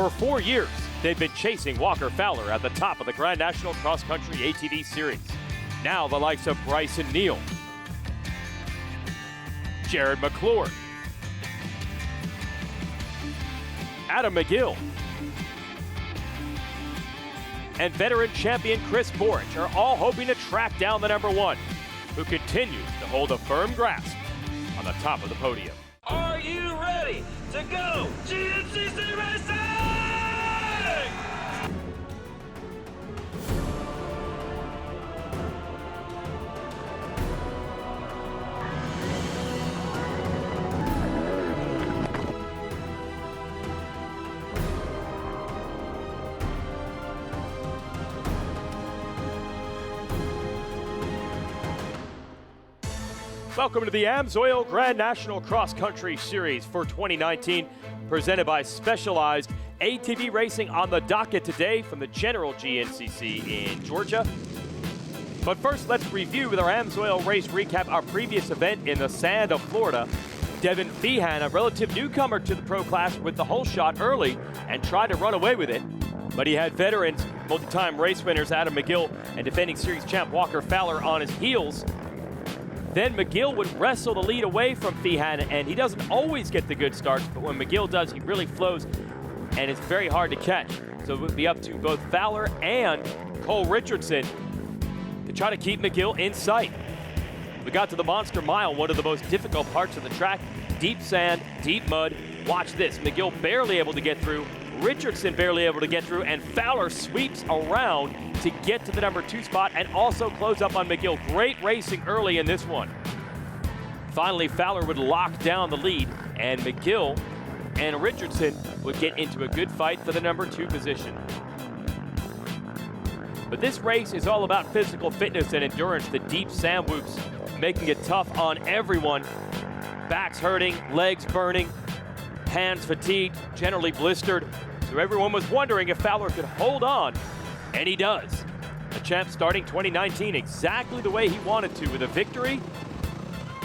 For 4 years, they've been chasing Walker Fowler at the top of the Grand National Cross Country ATV Series. Now the likes of Bryson Neal, Jared McClure, Adam McGill, and veteran champion Chris Borich are all hoping to track down the number one, who continues to hold a firm grasp on the top of the podium. Are you ready to go GNCC Racing? Welcome to the AMSOIL Grand National Cross Country Series for 2019, presented by Specialized ATV Racing on the docket today from the General GNCC in Georgia. But first, let's review with our AMSOIL Race Recap our previous event in the sand of Florida. Devin Feehan, a relative newcomer to the pro class, with the whole shot early and tried to run away with it. But he had veterans, multi-time race winners Adam McGill and defending series champ Walker Fowler on his heels. Then McGill would wrestle the lead away from Feehan, and he doesn't always get the good starts, but when McGill does, he really flows, and it's very hard to catch. So it would be up to both Fowler and Cole Richardson to try to keep McGill in sight. We got to the Monster Mile, one of the most difficult parts of the track. Deep sand, deep mud. Watch this, McGill barely able to get through, Richardson barely able to get through, and Fowler sweeps around to get to the number 2 spot and also close up on McGill. Great racing early in this one. Finally, Fowler would lock down the lead, and McGill and Richardson would get into a good fight for the number 2 position. But this race is all about physical fitness and endurance. The deep sand whoops making it tough on everyone. Backs hurting, legs burning, hands fatigued, generally blistered. So everyone was wondering if Fowler could hold on, and he does. The champ starting 2019 exactly the way he wanted to with a victory.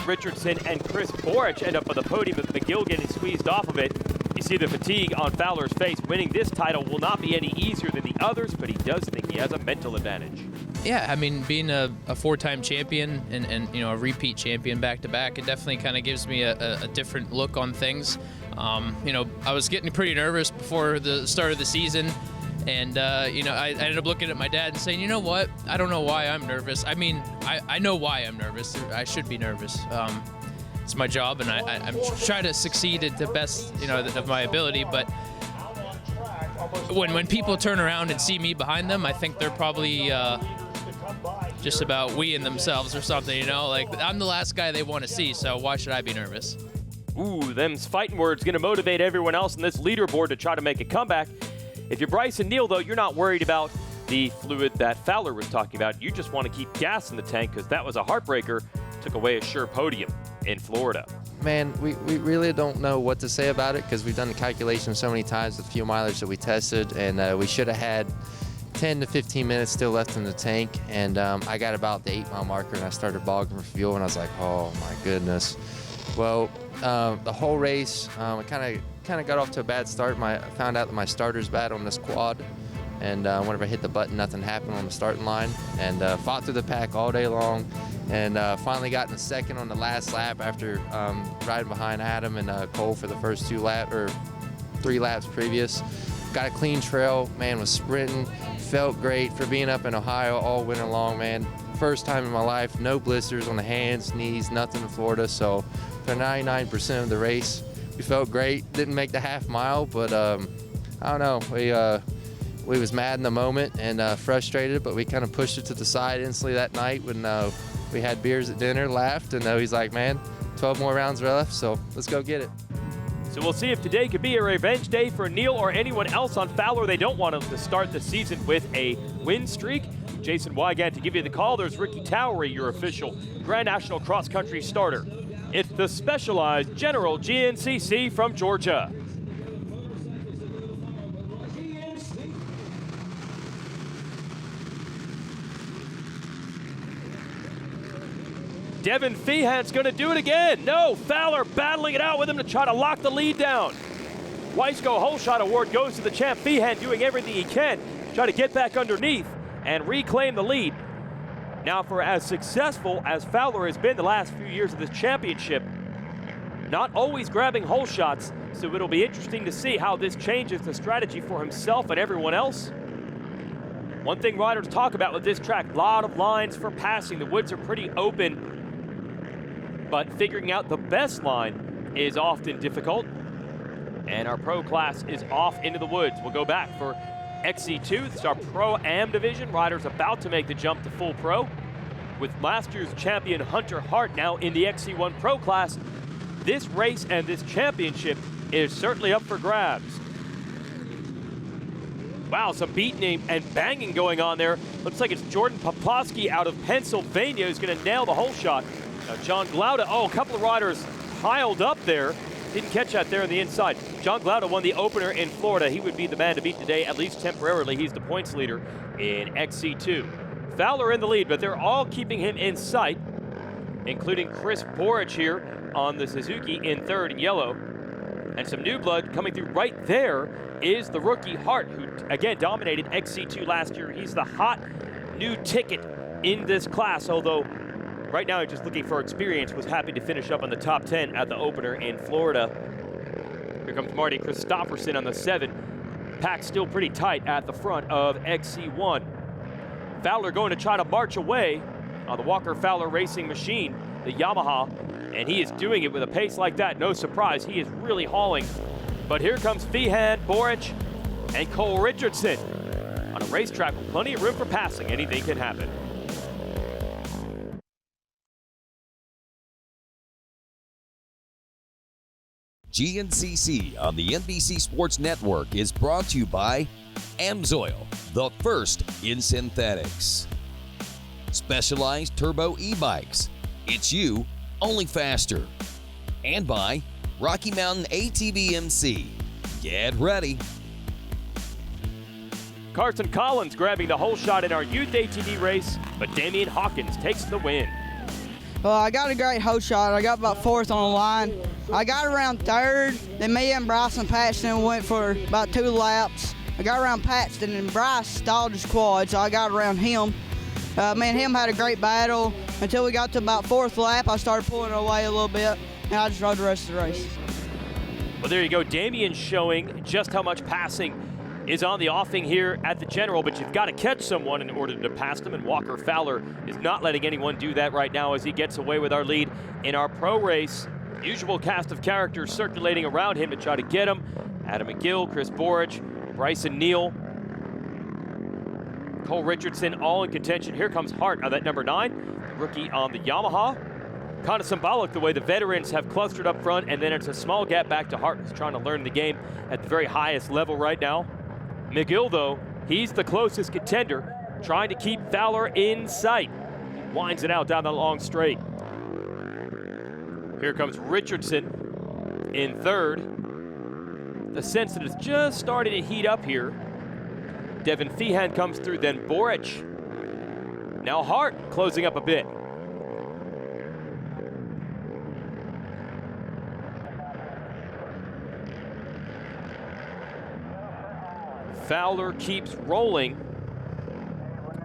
Richardson and Chris Borich end up on the podium with McGill getting squeezed off of it. You see the fatigue on Fowler's face. Winning this title will not be any easier than the others, but he does think he has a mental advantage. Yeah, I mean, being a 4-time champion and you know, a repeat champion back-to-back, it definitely kind of gives me a different look on things. You know, I was getting pretty nervous before the start of the season, and you know, I ended up looking at my dad and saying, you know what, I don't know why I'm nervous. I mean, I know why I'm nervous. I should be nervous. It's my job, and I'm trying to succeed at the best, you know, of my ability, but when people turn around and see me behind them, I think they're probably just about weeing themselves or something, you know? Like, I'm the last guy they want to see, so why should I be nervous? Ooh, them's fighting words going to motivate everyone else in this leaderboard to try to make a comeback. If you're Bryson Neal, though, you're not worried about the fluid that Fowler was talking about. You just want to keep gas in the tank, because that was a heartbreaker. Took away a sure podium in Florida. Man, we really don't know what to say about it, because we've done the calculation so many times with the fuel mileage that we tested, and we should have had 10 to 15 minutes still left in the tank, and I got about the 8-mile marker, and I started bogging for fuel, and I was like, oh my goodness. Well, the whole race, I kind of got off to a bad start. I found out that my starter's bad on this quad, and whenever I hit the button, nothing happened on the starting line, and fought through the pack all day long, and finally got in the second on the last lap after riding behind Adam and Cole for the first 3 laps previous. Got a clean trail, man, was sprinting, felt great for being up in Ohio all winter long, man. First time in my life, no blisters on the hands, knees, nothing in Florida, so for 99% of the race, we felt great. Didn't make the half mile, but I don't know, we was mad in the moment and frustrated, but we kind of pushed it to the side instantly that night when we had beers at dinner, laughed, and he's like, man, 12 more rounds left, so let's go get it. So we'll see if today could be a revenge day for Neal or anyone else on Fowler. They don't want him to start the season with a win streak. Jason Wygant to give you the call. There's Ricky Towery, your official Grand National Cross Country starter. It's the Specialized General GNCC from Georgia. Devin Feehan's going to do it again. No, Fowler battling it out with him to try to lock the lead down. Weisco Hole Shot Award goes to the champ Feehan, doing everything he can to try to get back underneath and reclaim the lead. Now, for as successful as Fowler has been the last few years of this championship, not always grabbing hole shots, so it'll be interesting to see how this changes the strategy for himself and everyone else. One thing riders talk about with this track, a lot of lines for passing. The woods are pretty open, but figuring out the best line is often difficult. And our pro class is off into the woods. We'll go back for XC2. This is our Pro-Am division. Riders about to make the jump to full pro. With last year's champion Hunter Hart now in the XC1 pro class, this race and this championship is certainly up for grabs. Wow, some beating and banging going on there. Looks like it's Jordan Poplawski out of Pennsylvania who's going to nail the hole shot. Now John Glauda, a couple of riders piled up there. Didn't catch that there on the inside. John Glauda won the opener in Florida. He would be the man to beat today, at least temporarily. He's the points leader in XC2. Fowler in the lead, but they're all keeping him in sight, including Chris Borich here on the Suzuki in third in yellow. And some new blood coming through right there is the rookie Hart, who again dominated XC2 last year. He's the hot new ticket in this class, although right now he's just looking for experience, was happy to finish up on the top 10 at the opener in Florida. Here comes Marty Christopherson on the 7. Pack still pretty tight at the front of XC1. Fowler going to try to march away on the Walker Fowler Racing machine, the Yamaha, and he is doing it with a pace like that. No surprise, he is really hauling. But here comes Feehan, Borich, and Cole Richardson on a racetrack with plenty of room for passing. Anything can happen. GNCC on the NBC Sports Network is brought to you by AMSOIL, the first in synthetics. Specialized Turbo e-bikes. It's you, only faster. And by Rocky Mountain ATV MC. Get ready. Carson Collins grabbing the hole shot in our youth ATV race, but Damian Hawkins takes the win. Well, I got a great hole shot. I got about fourth on the line. I got around third. Then me and Bryson Paxton went for about 2 laps. I got around Paxton, and Bryce stalled his quad, so I got around him. Me and him had a great battle until we got to about 4th lap. I started pulling away a little bit, and I just rode the rest of the race. Well, there you go. Damian showing just how much passing is on the offing here at the General, but you've got to catch someone in order to pass them, and Walker Fowler is not letting anyone do that right now as he gets away with our lead in our pro race. Usual cast of characters circulating around him to try to get him. Adam McGill, Chris Borich, Bryson Neal, Cole Richardson, all in contention. Here comes Hart on that number 9, the rookie on the Yamaha. Kind of symbolic the way the veterans have clustered up front, and then it's a small gap back to Hart, who's trying to learn the game at the very highest level right now. McGill, though, he's the closest contender, trying to keep Fowler in sight. Winds it out down the long straight. Here comes Richardson in third. The sense that it's just starting to heat up here. Devin Feehan comes through, then Borich. Now Hart closing up a bit. Fowler keeps rolling.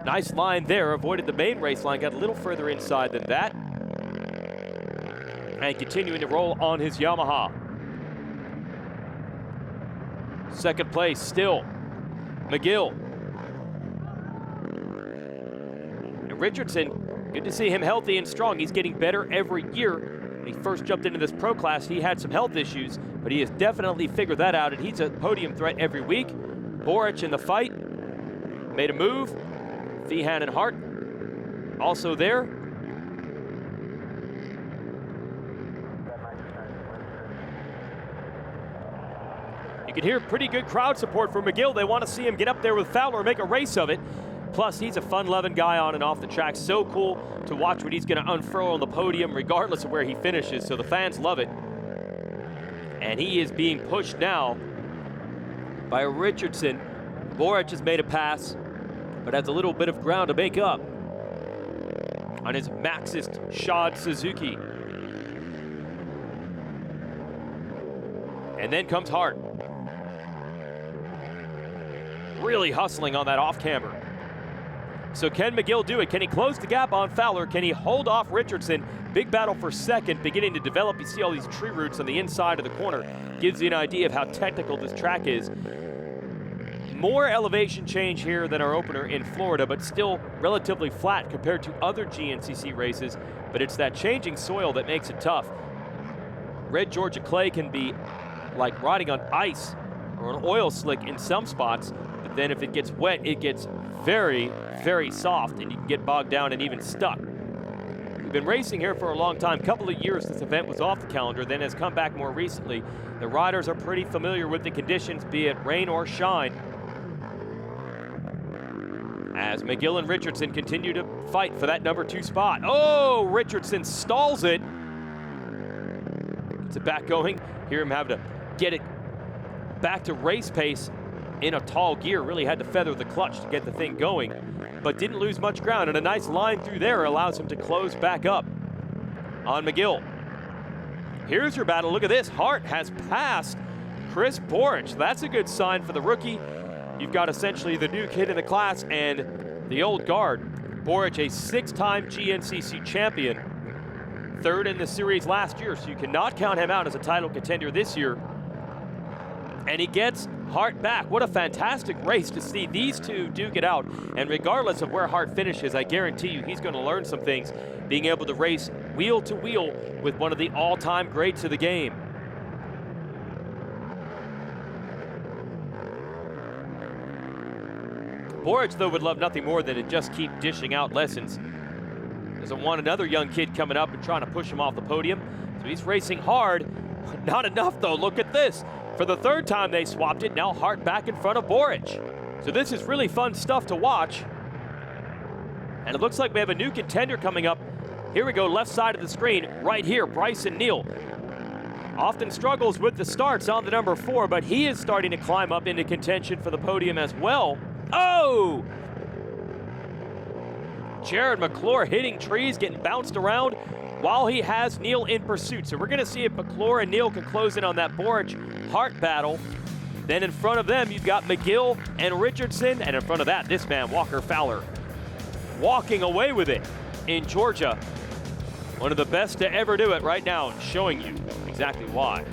Nice line there, avoided the main race line, got a little further inside than that. And continuing to roll on his Yamaha. Second place still McGill. And Richardson, good to see him healthy and strong. He's getting better every year. When he first jumped into this pro class, he had some health issues, but he has definitely figured that out, and he's a podium threat every week. Borich in the fight, made a move. Feehan and Hart also there. You can hear pretty good crowd support for McGill. They want to see him get up there with Fowler and make a race of it. Plus, he's a fun-loving guy on and off the track. So cool to watch what he's going to unfurl on the podium, regardless of where he finishes. So the fans love it. And he is being pushed now by Richardson. Borich has made a pass, but has a little bit of ground to make up on his Maxist shod Suzuki. And then comes Hart. really hustling on that off-camber. So can McGill do it? Can he close the gap on Fowler? Can he hold off Richardson? Big battle for second, beginning to develop. You see all these tree roots on the inside of the corner. Gives you an idea of how technical this track is. More elevation change here than our opener in Florida, but still relatively flat compared to other GNCC races. But it's that changing soil that makes it tough. Red Georgia clay can be like riding on ice or an oil slick in some spots, but then if it gets wet, it gets very, very soft, and you can get bogged down and even stuck. We've been racing here for a long time. Couple of years this event was off the calendar, then has come back more recently. The riders are pretty familiar with the conditions, be it rain or shine. As McGill and Richardson continue to fight for that number 2 spot. Oh, Richardson stalls it. Gets it back going. Hear him have to get it back to race pace in a tall gear. Really had to feather the clutch to get the thing going, but didn't lose much ground, and a nice line through there allows him to close back up on McGill. Here's your battle. Look at this. Hart has passed Chris Borich. That's a good sign for the rookie. You've got essentially the new kid in the class and the old guard. Borich, a 6-time GNCC champion, 3rd in the series last year, so you cannot count him out as a title contender this year. And he gets Hart back. What a fantastic race to see these two duke it out. And regardless of where Hart finishes, I guarantee you he's going to learn some things, being able to race wheel to wheel with one of the all-time greats of the game. Borich, though, would love nothing more than to just keep dishing out lessons. Doesn't want another young kid coming up and trying to push him off the podium. So he's racing hard. Not enough, though. Look at this. For the 3rd time they swapped it. Now Hart back in front of Borich. So this is really fun stuff to watch. And it looks like we have a new contender coming up. Here we go, left side of the screen, right here, Bryson Neal. Often struggles with the starts on the number 4, but he is starting to climb up into contention for the podium as well. Oh! Jared McClure hitting trees, getting bounced around while he has Neal in pursuit. So we're going to see if McClure and Neal can close in on that Borich-Hart battle. Then in front of them, you've got McGill and Richardson. And in front of that, this man, Walker Fowler, walking away with it in Georgia. One of the best to ever do it right now, and showing you exactly why.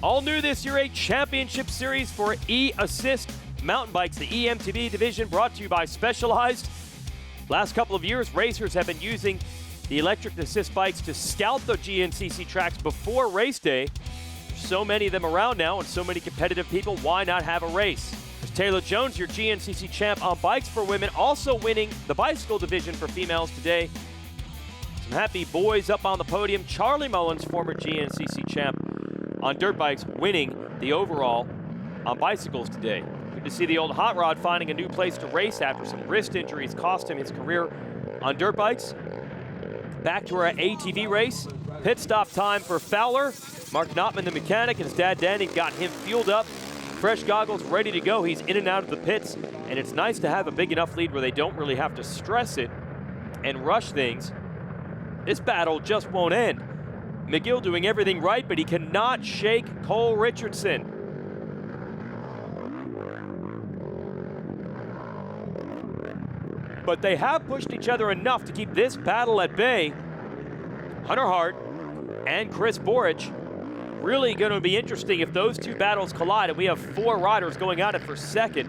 All new this year, a championship series for E-Assist mountain bikes, the EMTB division, brought to you by Specialized. Last couple of years, racers have been using the electric assist bikes to scout the GNCC tracks before race day. There's so many of them around now and so many competitive people, why not have a race? There's Taylor Jones, your GNCC champ on bikes for women, also winning the bicycle division for females today. Some happy boys up on the podium. Charlie Mullins, former GNCC champ on dirt bikes, winning the overall on bicycles today. Good to see the old hot rod finding a new place to race after some wrist injuries cost him his career on dirt bikes. Back to our ATV race. Pit stop time for Fowler. Mark Notman, the mechanic, and his dad Danny got him fueled up. Fresh goggles, ready to go. He's in and out of the pits, and it's nice to have a big enough lead where they don't really have to stress it and rush things. This battle just won't end. McGill doing everything right, but he cannot shake Cole Richardson. But they have pushed each other enough to keep this battle at bay. Hunter Hart and Chris Borich. Really going to be interesting if those two battles collide, and we have 4 riders going at it for second.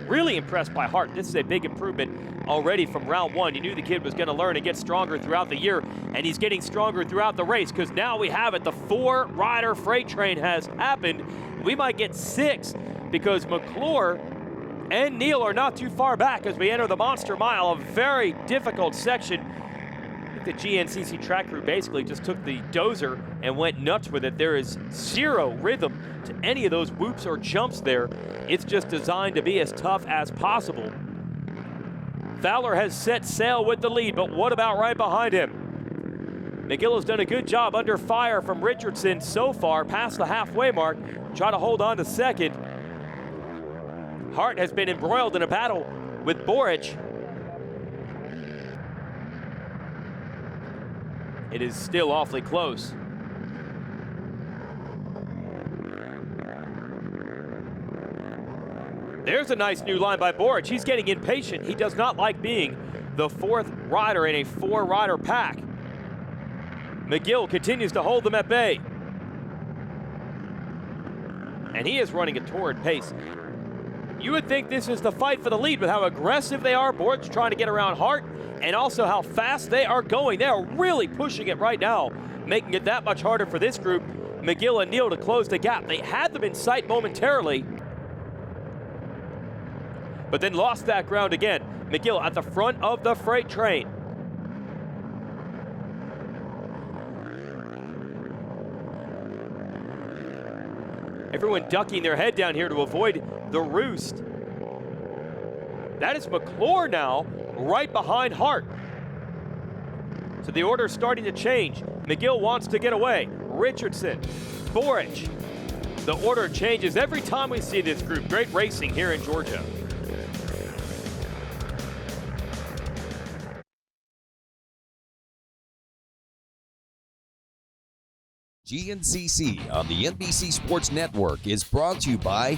Really impressed by Hart. This is a big improvement already from round 1. You knew the kid was going to learn and get stronger throughout the year, and he's getting stronger throughout the race, because now we have it. The 4-rider freight train has happened. We might get 6, because McClure and Neal are not too far back as we enter the Monster Mile, a very difficult section. I think the GNCC track crew basically just took the dozer and went nuts with it. There is 0 rhythm to any of those whoops or jumps there. It's just designed to be as tough as possible. Fowler has set sail with the lead, but what about right behind him? McGill has done a good job under fire from Richardson so far, past the halfway mark, try to hold on to second. Hart has been embroiled in a battle with Borich. It is still awfully close. There's a nice new line by Boric. He's getting impatient. He does not like being the 4th rider in a 4-rider pack. McGill continues to hold them at bay. And he is running a torrid pace. You would think this is the fight for the lead with how aggressive they are. Boric trying to get around Hart, and also how fast they are going. They are really pushing it right now, making it that much harder for this group, McGill and Neal, to close the gap. They had them in sight momentarily, but then lost that ground again. McGill at the front of the freight train. Everyone ducking their head down here to avoid the roost. That is McClure now, right behind Hart. So the order is starting to change. McGill wants to get away. Richardson, Boric. The order changes every time we see this group. Great racing here in Georgia. GNCC on the NBC Sports Network is brought to you by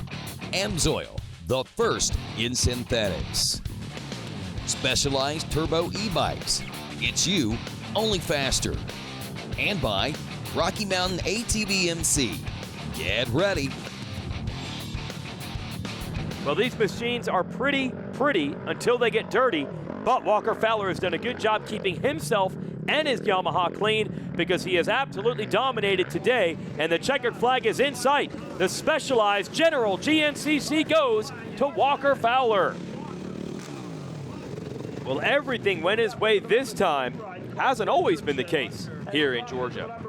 AMSOIL, the first in synthetics. Specialized turbo e-bikes. It's you, only faster. And by Rocky Mountain ATV MC. Get ready. Well, these machines are pretty until they get dirty, but Walker Fowler has done a good job keeping himself and his Yamaha clean, because he has absolutely dominated today, and the checkered flag is in sight. The Specialized General GNCC goes to Walker Fowler. Well, everything went his way this time. Hasn't always been the case here in Georgia.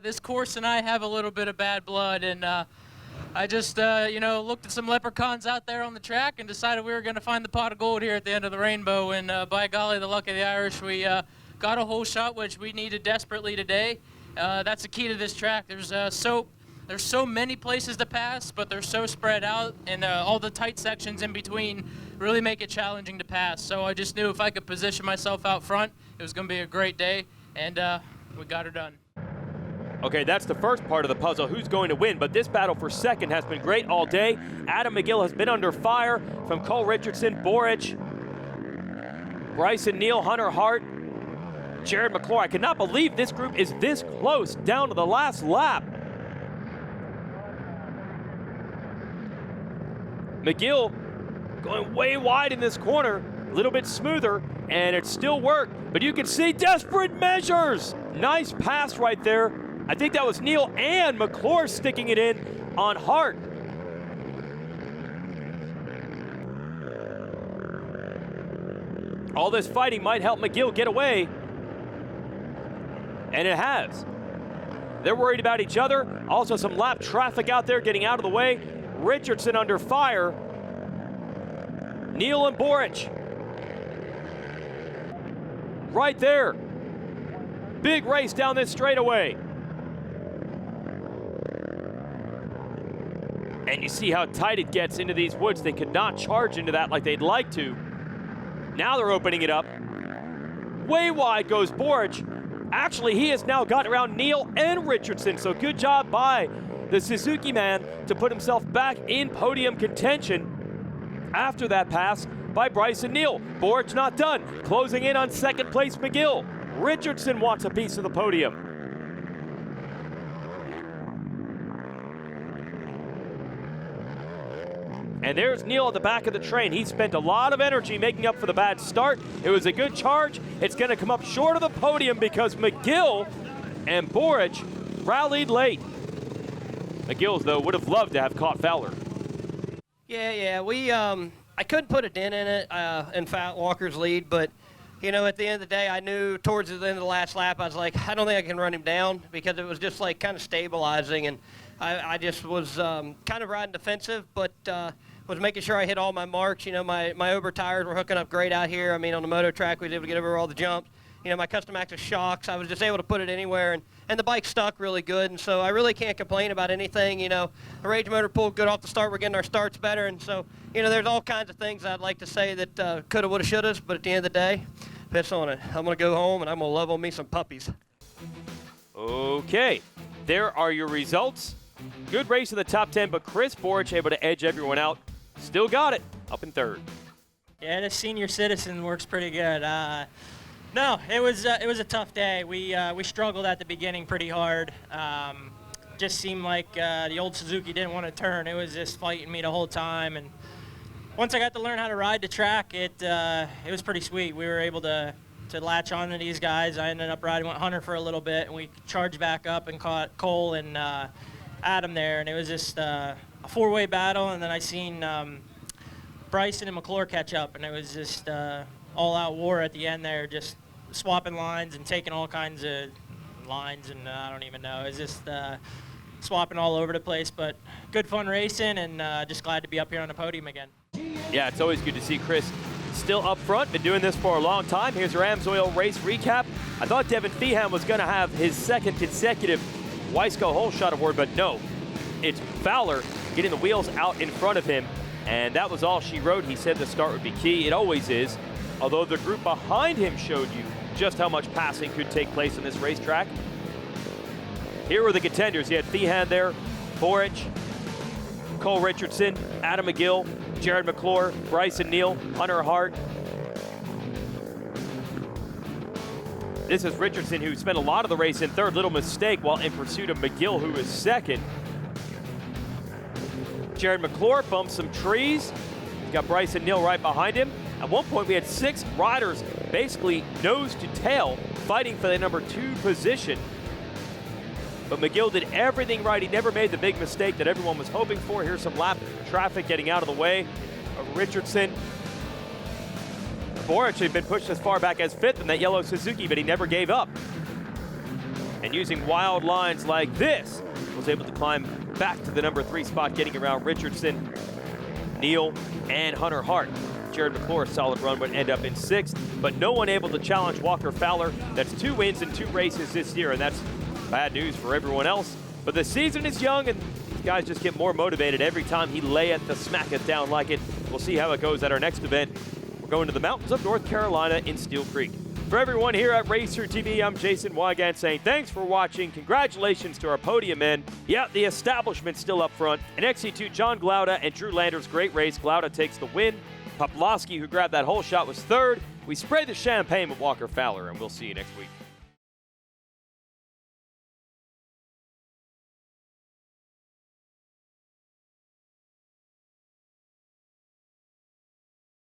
This course and I have a little bit of bad blood, and I just, looked at some leprechauns out there on the track and decided we were going to find the pot of gold here at the end of the rainbow, and by golly, the luck of the Irish, we got a hole shot, which we needed desperately today. That's the key to this track. There's so many places to pass, but they're so spread out, and all the tight sections in between really make it challenging to pass. So I just knew if I could position myself out front, it was going to be a great day, and we got her done. Okay, that's the first part of the puzzle, who's going to win, but this battle for second has been great all day. Adam McGill has been under fire from Cole Richardson, Boric, Bryson Neal, Hunter Hart, Jared McClure. I cannot believe this group is this close down to the last lap. McGill going way wide in this corner, a little bit smoother, and it still worked. But you can see desperate measures. Nice pass right there. I think that was Neal and McClure sticking it in on Hart. All this fighting might help McGill get away. And it has. They're worried about each other. Also some lap traffic out there getting out of the way. Richardson under fire. Neal and Boric. Right there. Big race down this straightaway. And you see how tight it gets into these woods. They could not charge into that like they'd like to. Now they're opening it up. Way wide goes Boric. Actually, he has now got around Neal and Richardson, so good job by the Suzuki man to put himself back in podium contention after that pass by Bryson Neal. Boric not done, closing in on second place McGill. Richardson wants a piece of the podium. And there's Neal at the back of the train. He spent a lot of energy making up for the bad start. It was a good charge. It's going to come up short of the podium because McGill and Boric rallied late. McGill, though, would have loved to have caught Fowler. Yeah, I couldn't put a dent in it in Walker's lead, but, at the end of the day, I knew towards the end of the last lap, I was like, I don't think I can run him down because it was just like kind of stabilizing, and I just was kind of riding defensive, but was making sure I hit all my marks. My Ober tires were hooking up great out here. I mean, on the moto track, we was able to get over all the jumps. My custom axis shocks, I was just able to put it anywhere, and the bike stuck really good, and so I really can't complain about anything. The Rage motor pulled good off the start. We're getting our starts better, and so, there's all kinds of things I'd like to say that coulda, woulda, shouldas, but at the end of the day, piss on it. I'm going to go home, and I'm going to love on me some puppies. Okay, there are your results. Good race in the top 10, but Chris Boric able to edge everyone out. still got it up in third. Yeah, the senior citizen works pretty good. No, it was a tough day. We struggled at the beginning pretty hard. Just seemed like the old Suzuki didn't want to turn. It was just fighting me the whole time. And once I got to learn how to ride the track, it was pretty sweet. We were able to latch on to these guys. I ended up riding with Hunter for a little bit, and we charged back up and caught Cole and Adam there. And it was just a four-way battle. And then I seen Bryson and McClure catch up, and it was just all-out war at the end there, just swapping lines and taking all kinds of lines, and I don't even know. It was just swapping all over the place, but good fun racing, and just glad to be up here on the podium again. Yeah, it's always good to see Chris still up front. Been doing this for a long time. Here's your AMSOIL race recap. I thought Devin Feehan was going to have his second consecutive Weisco hole shot award, but no. It's Fowler getting the wheels out in front of him, and that was all she wrote. He said the start would be key. It always is, although the group behind him showed you just how much passing could take place on this racetrack. Here were the contenders. You had Feehan there, Borich, Cole Richardson, Adam McGill, Jared McClure, Bryson Neal, Hunter Hart. This is Richardson, who spent a lot of the race in third. Little mistake while in pursuit of McGill, who was second. Jared McClure bumped some trees. He's got Bryson Neal right behind him. At one point, we had 6 riders basically nose to tail fighting for the number 2 position. But McGill did everything right. He never made the big mistake that everyone was hoping for. Here's some lap traffic getting out of the way of Richardson. Borich had been pushed as far back as 5th in that yellow Suzuki, but he never gave up. And using wild lines like this, was able to climb back to the number 3 spot, getting around Richardson, Neal, and Hunter Hart. Jared McClure's solid run would end up in 6th, but no one able to challenge Walker Fowler. That's 2 wins in 2 races this year, and that's bad news for everyone else. But the season is young, and these guys just get more motivated every time he lay it to smack it down like it. We'll see how it goes at our next event. We're going to the mountains of North Carolina in Steel Creek. For everyone here at Racer TV, I'm Jason Wygant saying thanks for watching. Congratulations to our podium men. Yeah, the establishment's still up front. In XC2, John Glauda and Drew Landers, great race. Glauda takes the win. Poplawski, who grabbed that hole shot, was 3rd. We sprayed the champagne with Walker Fowler, and we'll see you next week.